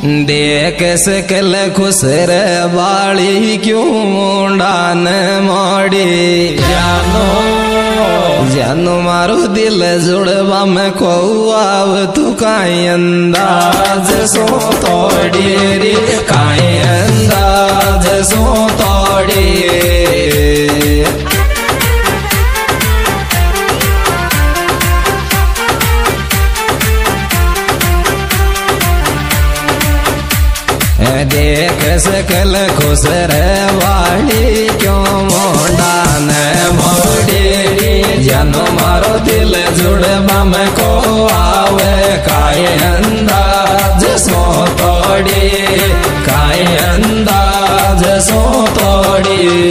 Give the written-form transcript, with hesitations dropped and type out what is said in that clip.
देख सकल खुसर वाली क्यों मुंडान मोड़ी जानो मारो दिल जुड़वा में को आव तू काई अंदाज सो तोड़ी रे काई अंदाज सो तोड़ी देख सकल खुसर वाली क्यों मोडान मोड़ी जानो मारो दिल जुड़वा में को आवे काए अंदाज सो तोड़ी काए अंदाज सो तोड़ी।